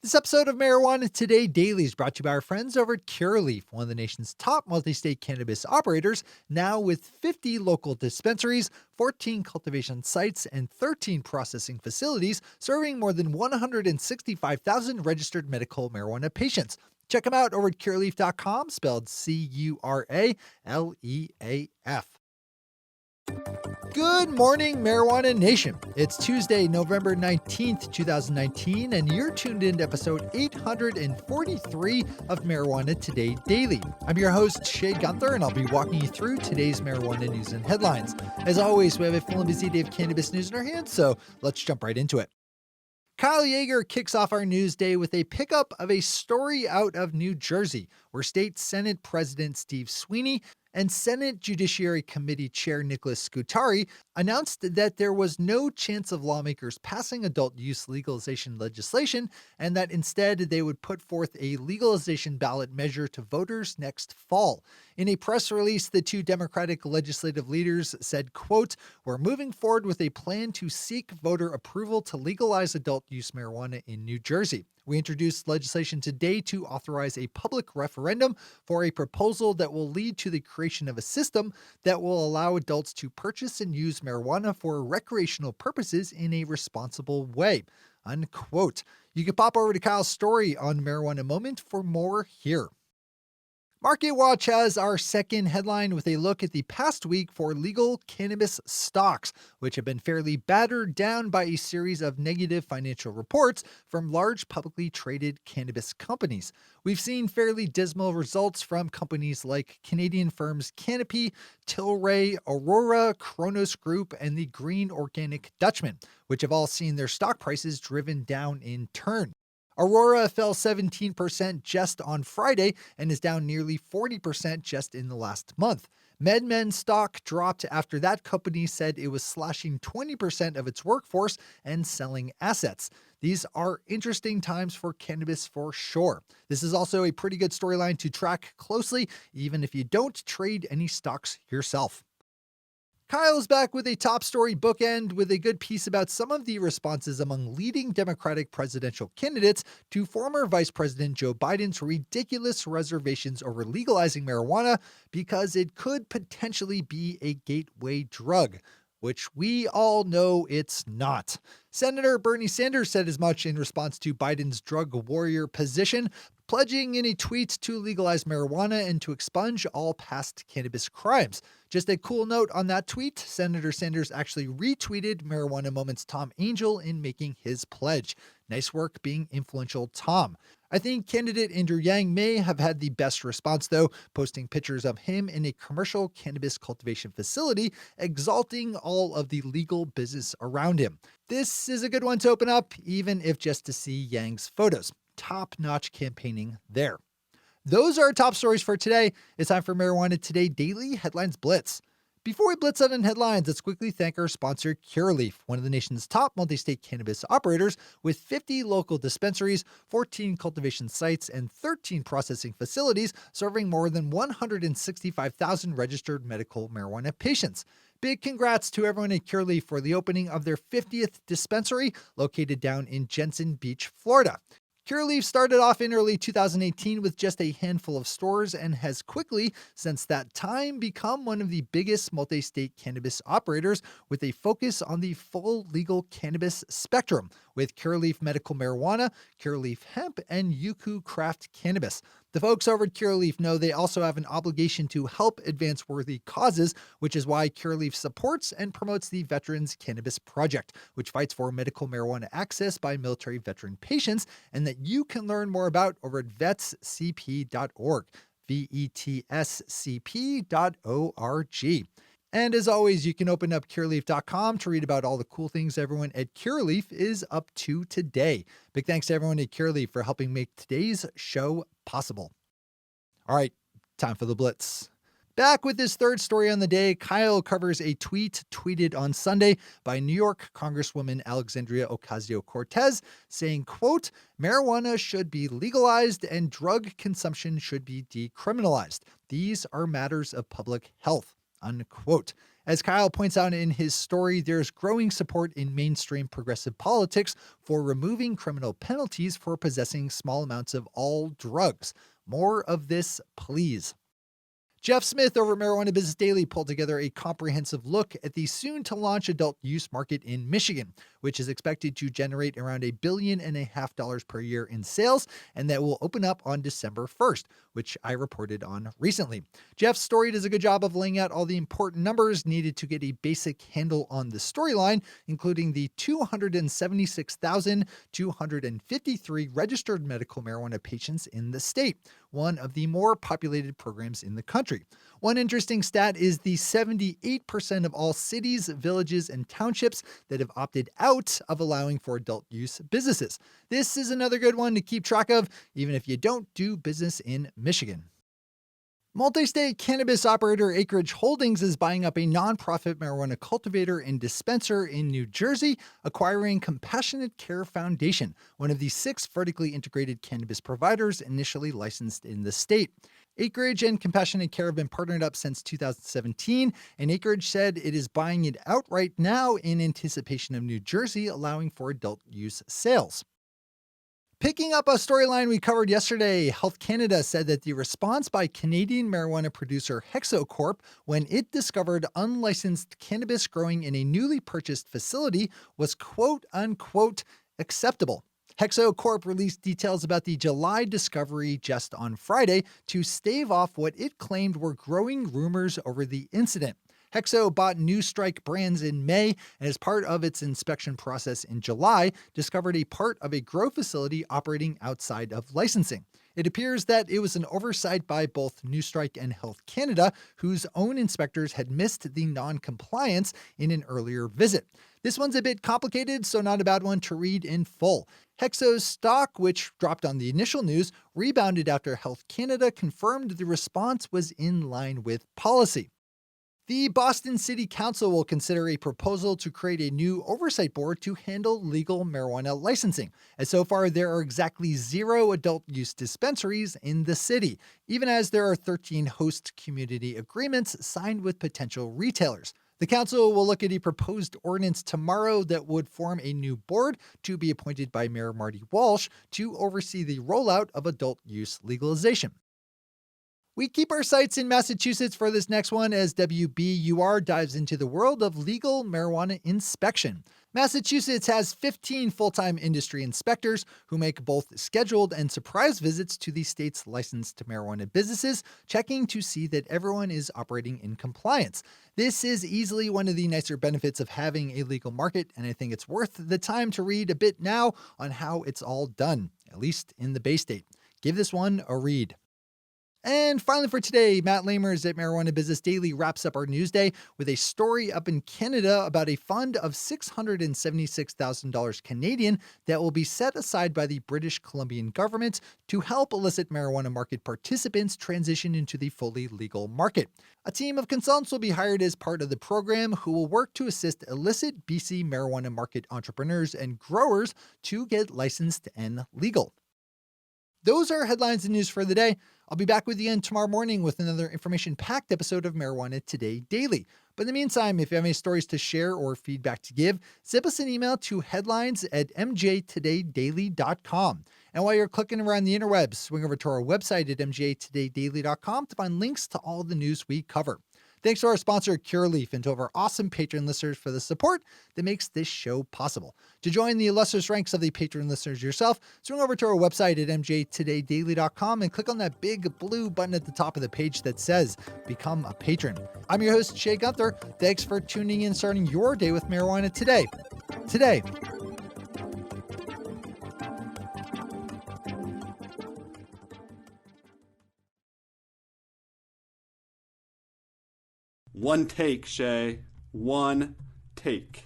This episode of Marijuana Today Daily is brought to you by our friends over at Curaleaf, one of the nation's top multi-state cannabis operators, now with 50 local dispensaries, 14 cultivation sites, and 13 processing facilities, serving more than 165,000 registered medical marijuana patients. Check them out over at curaleaf.com, spelled Curaleaf. Good morning, Marijuana Nation. It's Tuesday, November 19th, 2019, and you're tuned in to episode 843 of Marijuana Today Daily. I'm your host, Shay Gunther, and I'll be walking you through today's marijuana news and headlines. As always, we have a full and busy day of cannabis news in our hands, so let's jump right into it. Kyle Yeager kicks off our news day with a pickup of a story out of New Jersey, where State Senate President Steve Sweeney and Senate Judiciary Committee Chair Nicholas Scutari announced that there was no chance of lawmakers passing adult use legalization legislation, and that instead they would put forth a legalization ballot measure to voters next fall. In a press release, the two Democratic legislative leaders said, quote, "We're moving forward with a plan to seek voter approval to legalize adult use marijuana in New Jersey. We introduced legislation today to authorize a public referendum for a proposal that will lead to the creation of a system that will allow adults to purchase and use marijuana for recreational purposes in a responsible way." Unquote. You can pop over to Kyle's story on Marijuana Moment for more here. Market Watch has our second headline with a look at the past week for legal cannabis stocks, which have been fairly battered down by a series of negative financial reports from large publicly traded cannabis companies. We've seen fairly dismal results from companies like Canadian firms Canopy, Tilray, Aurora, Kronos Group, and the Green Organic Dutchman, which have all seen their stock prices driven down in turn. Aurora fell 17% just on Friday and is down nearly 40% just in the last month. MedMen stock dropped after that company said it was slashing 20% of its workforce and selling assets. These are interesting times for cannabis for sure. This is also a pretty good storyline to track closely, even if you don't trade any stocks yourself. Kyle's back with a top story bookend with a good piece about some of the responses among leading Democratic presidential candidates to former Vice President Joe Biden's ridiculous reservations over legalizing marijuana because it could potentially be a gateway drug, which we all know it's not. Senator Bernie Sanders said as much in response to Biden's drug warrior position, pledging in a tweet to legalize marijuana and to expunge all past cannabis crimes. Just a cool note on that tweet, Senator Sanders actually retweeted Marijuana Moment's Tom Angel in making his pledge. Nice work being influential, Tom. I think candidate Andrew Yang may have had the best response, though, posting pictures of him in a commercial cannabis cultivation facility, exalting all of the legal business around him. This is a good one to open up, even if just to see Yang's photos. Top-notch campaigning there. Those are our top stories for today. It's time for Marijuana Today Daily Headlines Blitz. Before we blitz out in headlines, let's quickly thank our sponsor, Curaleaf, one of the nation's top multi-state cannabis operators with 50 local dispensaries, 14 cultivation sites, and 13 processing facilities serving more than 165,000 registered medical marijuana patients. Big congrats to everyone at Curaleaf for the opening of their 50th dispensary located down in Jensen Beach, Florida. Curaleaf started off in early 2018 with just a handful of stores and has quickly, since that time, become one of the biggest multi-state cannabis operators with a focus on the full legal cannabis spectrum with Curaleaf Medical Marijuana, Curaleaf Hemp, and Yuku Craft Cannabis. The folks over at Curaleaf know they also have an obligation to help advance worthy causes, which is why Curaleaf supports and promotes the Veterans Cannabis Project, which fights for medical marijuana access by military veteran patients, and that you can learn more about over at vetscp.org, vetscp.org. And as always, you can open up curaleaf.com to read about all the cool things everyone at Curaleaf is up to today. Big thanks to everyone at Curaleaf for helping make today's show possible. All right, time for the Blitz. Back with this third story on the day, Kyle covers a tweet tweeted on Sunday by New York Congresswoman Alexandria Ocasio-Cortez saying, quote, "Marijuana should be legalized and drug consumption should be decriminalized. These are matters of public health." Unquote. As Kyle points out in his story, there's growing support in mainstream progressive politics for removing criminal penalties for possessing small amounts of all drugs. More of this, please. Jeff Smith over at Marijuana Business Daily pulled together a comprehensive look at the soon-to-launch adult use market in Michigan, which is expected to generate around $1.5 billion per year in sales, and that will open up on December 1st, which I reported on recently. Jeff's story does a good job of laying out all the important numbers needed to get a basic handle on the storyline, including the 276,253 registered medical marijuana patients in the state, one of the more populated programs in the country. One interesting stat is the 78% of all cities, villages, and townships that have opted out of allowing for adult use businesses. This is another good one to keep track of, even if you don't do business in Michigan. Multi-state cannabis operator Acreage Holdings is buying up a nonprofit marijuana cultivator and dispenser in New Jersey, acquiring Compassionate Care Foundation, one of the 6 vertically integrated cannabis providers initially licensed in the state. Acreage and Compassionate Care have been partnered up since 2017, and Acreage said it is buying it outright now in anticipation of New Jersey allowing for adult use sales. Picking up a storyline we covered yesterday, Health Canada said that the response by Canadian marijuana producer Hexo Corp when it discovered unlicensed cannabis growing in a newly purchased facility was quote-unquote acceptable. Hexo Corp released details about the July discovery just on Friday to stave off what it claimed were growing rumors over the incident. Hexo bought New Strike brands in May and as part of its inspection process in July, discovered a part of a grow facility operating outside of licensing. It appears that it was an oversight by both New Strike and Health Canada, whose own inspectors had missed the non-compliance in an earlier visit. This one's a bit complicated, so not a bad one to read in full. Hexo's stock, which dropped on the initial news, rebounded after Health Canada confirmed the response was in line with policy. The Boston City Council will consider a proposal to create a new oversight board to handle legal marijuana licensing, as so far there are exactly 0 adult use dispensaries in the city, even as there are 13 host community agreements signed with potential retailers. The council will look at a proposed ordinance tomorrow that would form a new board to be appointed by Mayor Marty Walsh to oversee the rollout of adult use legalization. We keep our sights in Massachusetts for this next one as WBUR dives into the world of legal marijuana inspection. Massachusetts has 15 full-time industry inspectors who make both scheduled and surprise visits to the state's licensed marijuana businesses, checking to see that everyone is operating in compliance. This is easily one of the nicer benefits of having a legal market, and I think it's worth the time to read a bit now on how it's all done, at least in the Bay State. Give this one a read. And finally for today, Matt Lamers at Marijuana Business Daily wraps up our news day with a story up in Canada about a fund of $676,000 Canadian that will be set aside by the British Columbian government to help illicit marijuana market participants transition into the fully legal market. A team of consultants will be hired as part of the program who will work to assist illicit BC marijuana market entrepreneurs and growers to get licensed and legal. Those are headlines and news for the day. I'll be back with you again tomorrow morning with another information-packed episode of Marijuana Today Daily. But in the meantime, if you have any stories to share or feedback to give, zip us an email to headlines@mjtodaydaily.com. And while you're clicking around the interwebs, swing over to our website at mjtodaydaily.com to find links to all the news we cover. Thanks to our sponsor, Cureleaf, and to our awesome patron listeners for the support that makes this show possible. To join the illustrious ranks of the patron listeners yourself, swing over to our website at mjtodaydaily.com and click on that big blue button at the top of the page that says Become a Patron. I'm your host, Shay Gunther. Thanks for tuning in, starting your day with marijuana today. One take, Shay. One take.